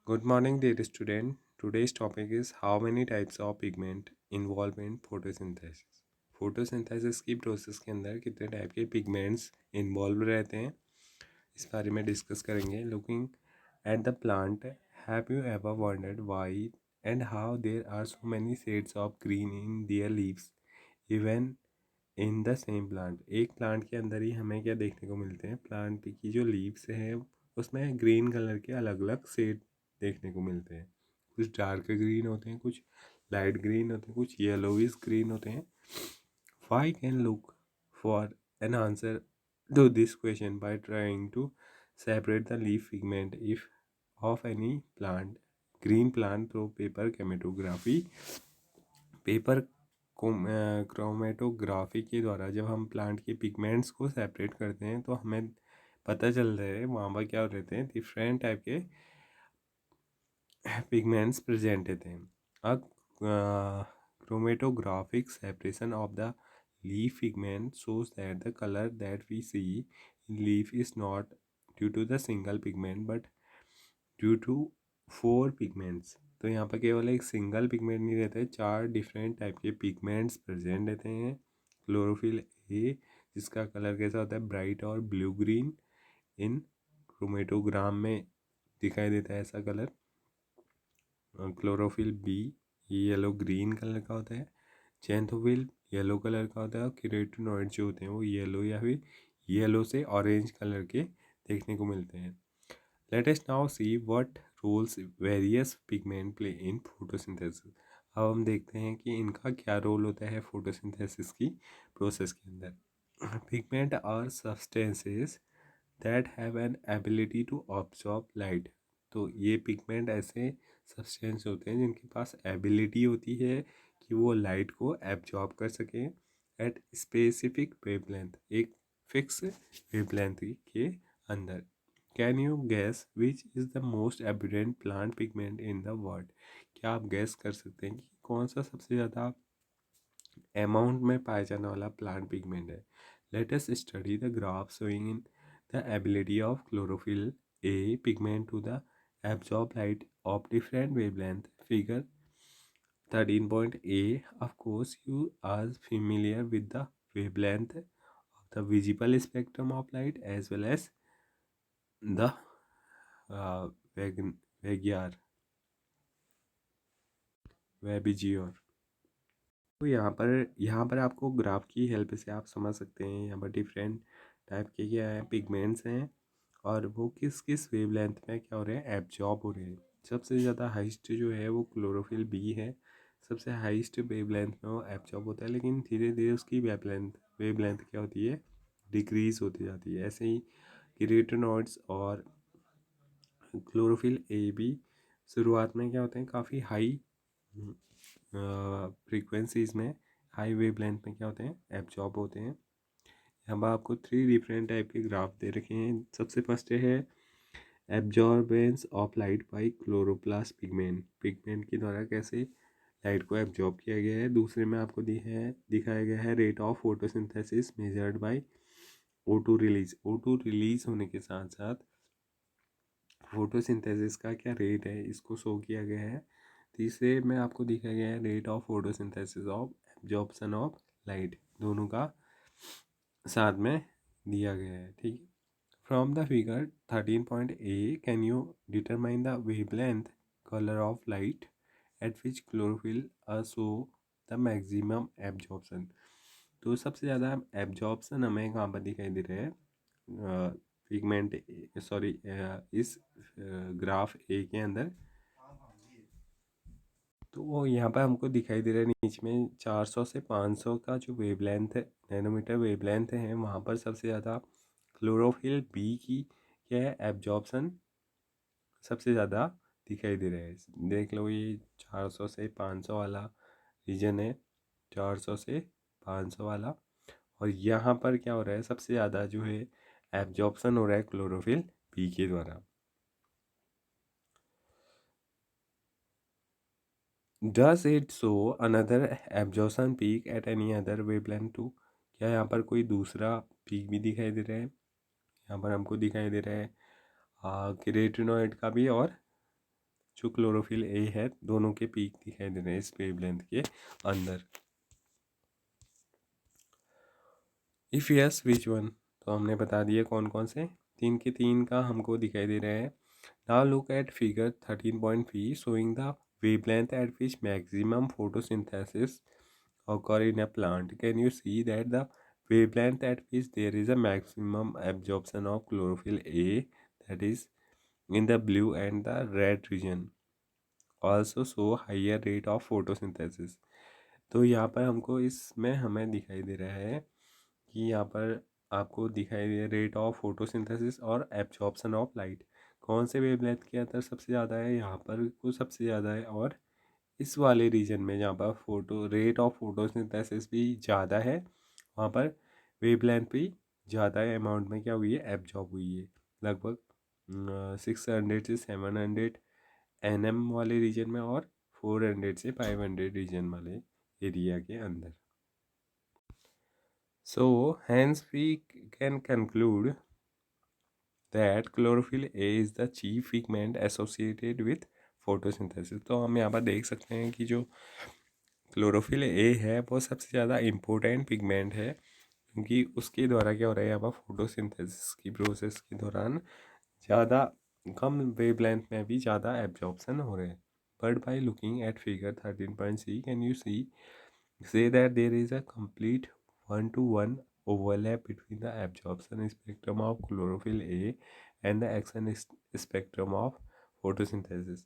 Good morning, dear student. Today's topic is how many types of pigment involved in photosynthesis. Photosynthesis की process के अंदर कितने type के pigments involve रहते हैं इस बारे में डिस्कस करेंगे. Looking at the plant, have you ever wondered why and how there are so many shades of green in their leaves even in the same plant. एक प्लांट के अंदर ही हमें क्या देखने को मिलते हैं, प्लांट की जो लीव्स हैं उसमें ग्रीन कलर के अलग अलग शेड देखने को मिलते हैं. कुछ डार्क ग्रीन होते हैं, कुछ लाइट ग्रीन होते हैं, कुछ येलोविश ग्रीन होते हैं. Why can look for an answer to this question by trying to separate the leaf pigment if of any plant, green plant through paper chromatography. Paper chromatography के द्वारा जब हम plant के पिगमेंट्स को separate करते हैं तो हमें पता चल रहा है वहाँ पर क्या रहते हैं, डिफरेंट टाइप के पिगमेंट्स प्रेजेंट रहते हैं. Chromatographic separation of the leaf pigment shows that the color that we see in leaf is not due to the single pigment but due to 4 pigments. तो यहाँ पर केवल एक सिंगल पिगमेंट नहीं रहता है, 4 डिफरेंट टाइप के पिगमेंट्स प्रेजेंट रहते हैं. क्लोरोफिल ए, जिसका कलर कैसा होता है, ब्राइट और ब्लू ग्रीन. इन क्रोमेटोग्राम में दिखाई देता है ऐसा colour. Chlorophyll B yellow green colour का होता है. जेंथोफिल येलो कलर का होता है. और केरोटिनॉइड जो होते हैं वो येलो या फिर येलो से ऑरेंज कलर के देखने को मिलते हैं. Let us now see what roles various pigment play in photosynthesis. अब हम देखते हैं कि इनका क्या रोल होता है फोटोसिंथेसिस की प्रोसेस के अंदर. Pigment are substances that have an ability to absorb light. तो ये पिगमेंट ऐसे सब्सटेंस होते हैं जिनके पास एबिलिटी होती है कि वो लाइट को एब्जॉर्ब कर सकें एट स्पेसिफिक वेवलेंथ, एक फिक्स वेवलेंथ के अंदर. Can you gas which is the most abundant plant pigment in the world. क्या आप गैस कर सकते हैं कि कौन सा सबसे ज़्यादा अमाउंट में पाया जाने वाला प्लांट पिगमेंट है. Let us study the graph showing in the ability of chlorophyll a pigment to the absorb light of different wavelength. Figure 13.a. Of course, you are familiar with the wavelength of the visible spectrum of light as well as the uh, Vagyar, Webigior. तो यहाँ पर आपको graph की help से आप समझ सकते हैं यहाँ पर डिफरेंट टाइप के क्या है पिगमेंट्स हैं और वो किस किस वेवलेंथ में क्या हो रहे हैं, एब्जॉर्ब हो रहे हैं. सबसे ज़्यादा हाइस्ट जो है वो क्लोरोफिल बी है. सबसे हाइस्ट वेवलेंथ में वो एब्जॉर्ब होता है, लेकिन धीरे धीरे उसकी वेवलेंथ क्या होती है, डिक्रीज होती जाती है. ऐसे ही केरोटिनॉइड्स और क्लोरोफिल ए भी शुरुआत में क्या होते हैं, काफ़ी हाई फ्रीक्वेंसीज में, हाई वेवलेंथ में क्या होते हैं, एब्जॉर्ब होते हैं. यहाँ पर आपको 3 डिफरेंट टाइप के ग्राफ दे रखे हैं. सबसे फर्स्ट है absorbance of light by chloroplast pigment. Pigment के द्वारा कैसे लाइट को एब्जॉर्ब किया गया है. दूसरे में आपको दिखाया गया है rate of photosynthesis measured by O2 release. O2 release होने के साथ साथ फोटोसिंथेसिस का क्या रेट है इसको शो किया गया है. तीसरे में आपको दिखाया गया है rate of photosynthesis of absorption of light. दोनों का साथ में दिया गया है. ठीक है. From the figure 13.a can you determine the wavelength colour of light at which chlorophyll show the maximum absorption. तो सबसे ज़्यादा एब्जॉर्प्शन हमें कहाँ पर दिखाई दे रहा है, पिगमेंट सॉरी इस ग्राफ ए के अंदर. तो वो यहाँ पर हमको दिखाई दे रहा है नीचे में 400 से 500 का जो वेवलेंथ है, नैनोमीटर वेवलेंथ है, वहाँ पर सबसे ज़्यादा क्लोरोफिल बी की क्या है, एब्जॉर्प्शन सबसे ज़्यादा दिखाई दे रहा है. देख लो ये 400 से 500 वाला रीजन है, 400 से 500 वाला. और यहाँ पर क्या हो रहा है, सबसे ज़्यादा जो है एब्जॉर्प्शन हो रहा है क्लोरोफिल बी के द्वारा. Does it show another absorption peak at any other wavelength too. क्या यहाँ पर कोई दूसरा पीक भी दिखाई दे रहा है. यहाँ पर हमको दिखाई दे रहा है केराटिनॉइड का भी और जो क्लोरोफिल ए है, दोनों के पीक दिखाई दे रहे हैं इस वेवलेंथ के अंदर। इफ़ यस विच वन, तो हमने बता दिया कौन कौन से, 3 के 3 का हमको दिखाई दे रहा है। Now look at figure 13.3 showing the wavelength eight which maximum photosynthesis occur in a plant. Can you see that the wavelength at which there is a maximum absorption of chlorophyll A, that is in the blue and the red region, also show higher rate of photosynthesis? तो यहाँ पर हमको इसमें हमें दिखाई दे रहा है कि यहाँ पर आपको दिखाई दे रेट ऑफ फोटोसिंथेसिस और एब्जॉर्प्शन ऑफ लाइट, कौन से वेवलेंथ के अंदर सबसे ज़्यादा है, यहाँ पर को सबसे ज़्यादा है, और इस वाले रीजन में जहाँ पर रेट ऑफ फोटोसिंथेसिस भी ज़्यादा है, वहाँ पर वेवलेंथ भी ज़्यादा अमाउंट में क्या हुई है, एब्जॉर्ब हुई है, लगभग 600 से 700 NM वाले रीजन में और 400 से 500 रीजन वाले एरिया के अंदर। So hence we can conclude that chlorophyll A is the chief pigment associated with photosynthesis। तो हम यहाँ पर देख सकते हैं कि जो क्लोरोफिल ए है वो सबसे ज़्यादा इम्पोर्टेंट पिगमेंट है, क्योंकि उसके द्वारा क्या हो रहा है, यहाँ पर फोटोसिंथेसिस की प्रोसेस के दौरान ज़्यादा कम वेवलेंथ में भी ज़्यादा एब्जॉर्प्शन हो रहे हैं। But by looking at figure 13.3 can you say that there is a complete 1-to-1 overlap between the absorption spectrum of chlorophyll A and the action spectrum of photosynthesis।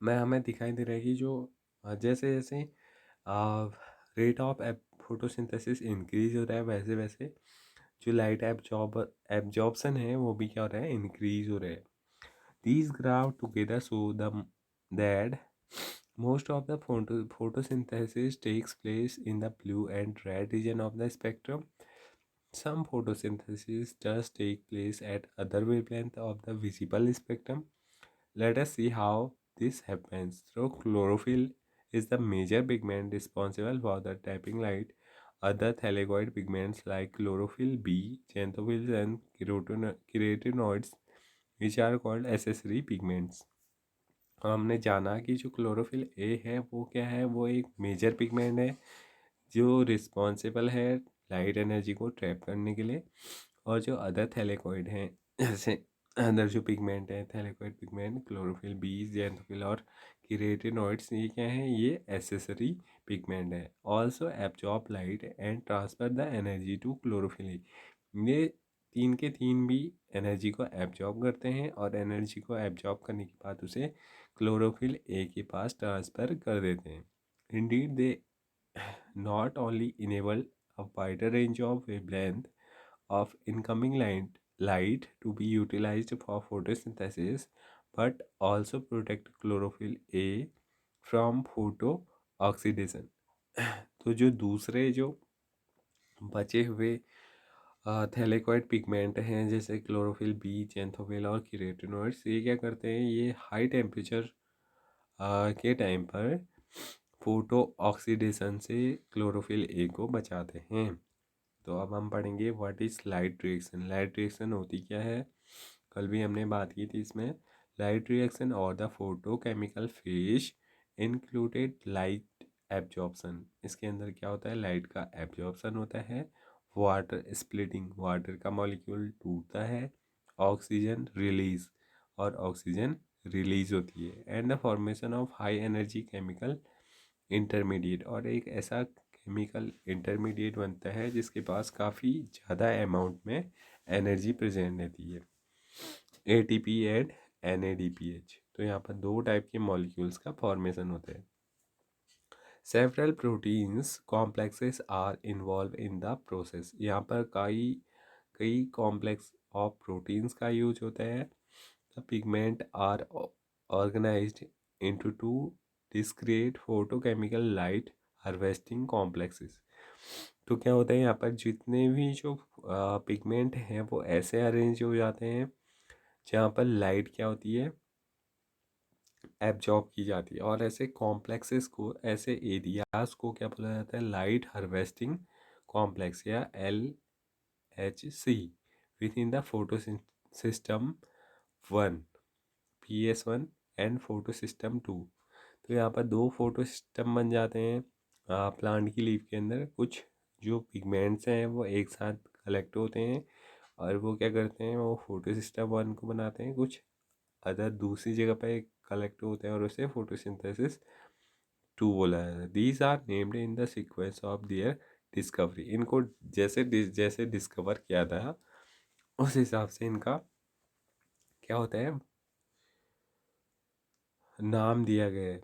में हमें दिखाई दे रहा है कि जो जैसे जैसे रेट ऑफ फोटोसिंथेसिस इंक्रीज हो रहा है, वैसे वैसे जो लाइट एब्जॉर्प्शन है वो भी क्या हो रहा है, इंक्रीज हो रहा है। These graph together show that most of the photosynthesis takes place in the blue and red region of the spectrum. Some photosynthesis does take place at other wavelength of the visible spectrum. Let us see how this happens. So chlorophyll is the major pigment responsible for the trapping light. Other thallidoid pigments like chlorophyll B, xanthophylls and carotenoids, which are called accessory pigments। हमने जाना कि जो chlorophyll A है वो क्या है, वो एक मेजर पिगमेंट है जो रिस्पॉन्सिबल है लाइट एनर्जी को ट्रैप करने के लिए। और जो अदर थैलेकॉइड हैं, जैसे अदर जो पिगमेंट है thylakoid pigment, chlorophyll b, xanthophyll और कीरेटिनॉइड्स, ये क्या है, ये एसेसरी पिगमेंट है। Also absorb light and transfer the energy to chlorophyll. ये 3 के 3 भी एनर्जी को एब्जॉर्ब करते हैं और एनर्जी को एब्जॉर्ब करने के बाद उसे क्लोरोफिल ए के पास ट्रांसफ़र कर देते हैं। Indeed they not only enable a wider range of wavelength of incoming light to be utilized for photosynthesis, but also protect chlorophyll A from photo-oxidation। तो जो दूसरे जो बचे हुए थैलेकॉइड पिगमेंट हैं जैसे क्लोरोफिल बी, ज़ैंथोफिल और कीरेटिनॉइड्स, ये क्या करते हैं, ये हाई टेम्परेचर के टाइम पर फोटो ऑक्सीडेशन से क्लोरोफिल ए को बचाते हैं। तो अब हम पढ़ेंगे what is light reaction. Light reaction होती क्या है, कल भी हमने बात की थी इसमें। लाइट रिएक्शन और the photo chemical phase included light absorption. इसके अंदर क्या होता है, लाइट का एब्जॉर्प्शन होता है, वाटर स्प्लिटिंग, वाटर का मॉलिक्यूल टूटता है, ऑक्सीजन रिलीज, और ऑक्सीजन रिलीज होती है, and the formation of high energy chemical intermediate, और एक ऐसा केमिकल इंटरमीडिएट बनता है जिसके पास काफ़ी ज़्यादा अमाउंट में एनर्जी प्रेजेंट रहती है, ATP एंड NADPH। तो यहाँ पर दो टाइप के मॉलिक्यूल्स का फॉर्मेशन होता है। Several proteins complexes are involved in the process. यहाँ पर कई कई कॉम्प्लेक्स ऑफ प्रोटीन्स का यूज होता है। The pigment are organized into two discrete photochemical light harvesting complexes। तो क्या होता है, यहाँ पर जितने भी जो पिगमेंट हैं वो ऐसे अरेंज हो जाते हैं जहाँ पर लाइट क्या होती है, एब्जॉर्ब की जाती है, और ऐसे कॉम्प्लेक्सेस को, ऐसे एरियाज को क्या बोला जाता है, लाइट हार्वेस्टिंग कॉम्प्लेक्स या LHC with in the photo system 1, PS1 and photo system 2। तो यहाँ पर 2 फोटो सिस्टम बन जाते हैं प्लांट की लीफ के अंदर। कुछ जो पिगमेंट्स हैं वो एक साथ कलेक्ट होते हैं और वो क्या करते हैं, वो फोटो सिस्टम 1 को बनाते हैं। कुछ अदर दूसरी जगह पे कलेक्ट होते हैं और उसे फोटोसिंथेसिस 2 बोला जाता है। These are named in the sequence of their discovery. इनको जैसे जैसे डिस्कवर किया था उस हिसाब से इनका क्या होता है, नाम दिया गया है।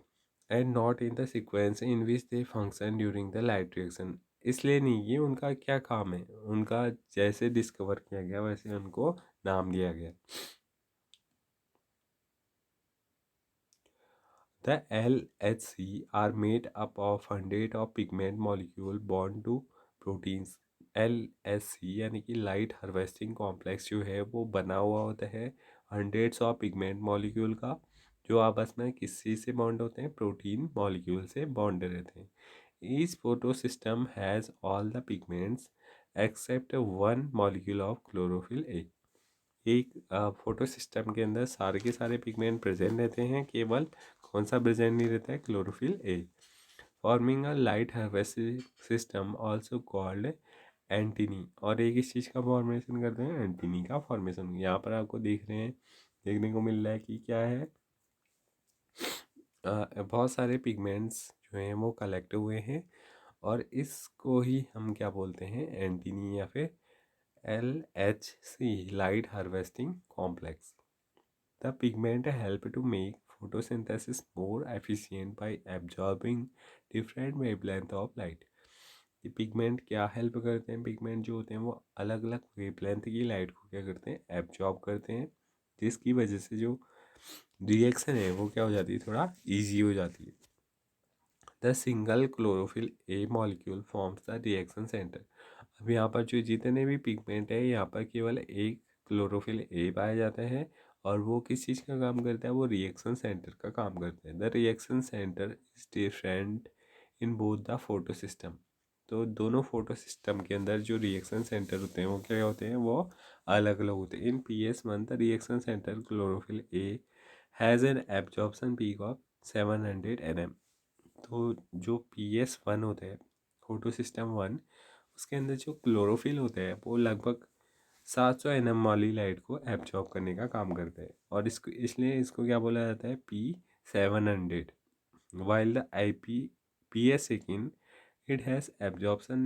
And not in the sequence in which they function during the light reaction. इसलिए नहीं, ये उनका क्या काम है, उनका जैसे डिस्कवर किया गया वैसे उनको नाम दिया गया। The LHC are made up of hundred of pigment molecule bound to proteins। LHC यानी कि लाइट हार्वेस्टिंग कॉम्प्लेक्स जो है वो बना हुआ होता है हंड्रेड्स ऑफ पिगमेंट मॉलिक्यूल का, जो आपस में किस चीज़ से बॉन्ड होते हैं, प्रोटीन मॉलिक्यूल से बॉन्ड रहते हैं। Each photo system has all the pigments except one molecule of chlorophyll A. एक फोटो सिस्टम के अंदर सारे के सारे पिगमेंट प्रेजेंट रहते हैं, केवल कौन सा प्रेजेंट नहीं रहता है, chlorophyll A. Forming a light harvesting system also called antennae. और एक इस चीज़ का फॉर्मेशन करते हैं, एंटीनी का फॉर्मेशन। यहाँ पर आपको देखने को मिल रहा है कि क्या है, बहुत सारे पिगमेंट्स जो हैं वो कलेक्ट हुए हैं और इसको ही हम क्या बोलते हैं, एंटीनी या फिर LHC light harvesting complex. The pigment help to make photosynthesis more efficient by absorbing different wavelength of light। ये पिगमेंट क्या हेल्प करते हैं, पिगमेंट जो होते हैं वो अलग अलग वेवलेंथ की लाइट को क्या करते हैं, एब्जॉर्ब करते हैं, जिसकी वजह से जो रिएक्शन है वो क्या हो जाती है, थोड़ा इजी हो जाती है। The single chlorophyll A molecule forms the reaction centre. अब यहाँ पर जो जितने भी पिगमेंट है यहाँ पर केवल एक क्लोरोफिल ए पाया जाता है और वो किस चीज़ का काम करता है, वो रिएक्शन सेंटर का काम करता है। The reaction centre is different in both the photo system. तो दोनों फोटो सिस्टम के अंदर जो रिएक्शन सेंटर होते हैं वो क्या होते हैं, वो अलग अलग होते हैं। इन PS1 the reaction centre chlorophyll A has an absorption peak of 700 nm। तो जो PS1 होता है फोटो सिस्टम 1, उसके अंदर जो क्लोरोफिल होता है वो लगभग 700 nm वाली लाइट को एब्जॉर्ब करने का काम करता है और इसको इसलिए इसको क्या बोला जाता है, P700। While the PS2 it has absorption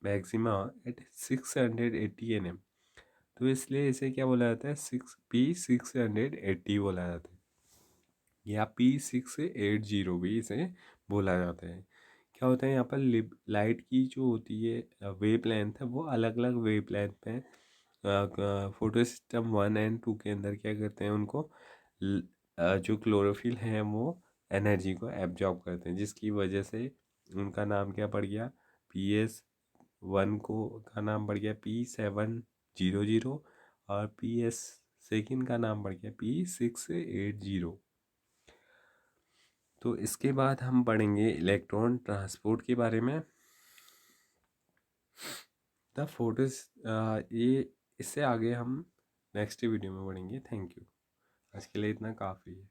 maxima eight 680 nm। तो इसलिए इसे क्या बोला जाता है, P680 बोला जाता है या P680 भी इसे बोला जाता है। क्या होता है यहाँ पर, लाइट की जो होती है वेव लेंथ है वो अलग अलग वेव लेंथ पे फोटो सिस्टम 1 और 2 के अंदर क्या करते हैं, उनको जो क्लोरोफिल हैं वो एनर्जी को एब्जॉर्ब करते हैं, जिसकी वजह से उनका नाम क्या पड़ गया, PS1 को का नाम पड़ गया P700 और PS2 का नाम पड़ गया P680। तो इसके बाद हम पढ़ेंगे इलेक्ट्रॉन ट्रांसपोर्ट के बारे में। द फोटोज ये इससे आगे हम नेक्स्ट वीडियो में पढ़ेंगे। थैंक यू, आज के लिए इतना काफ़ी है।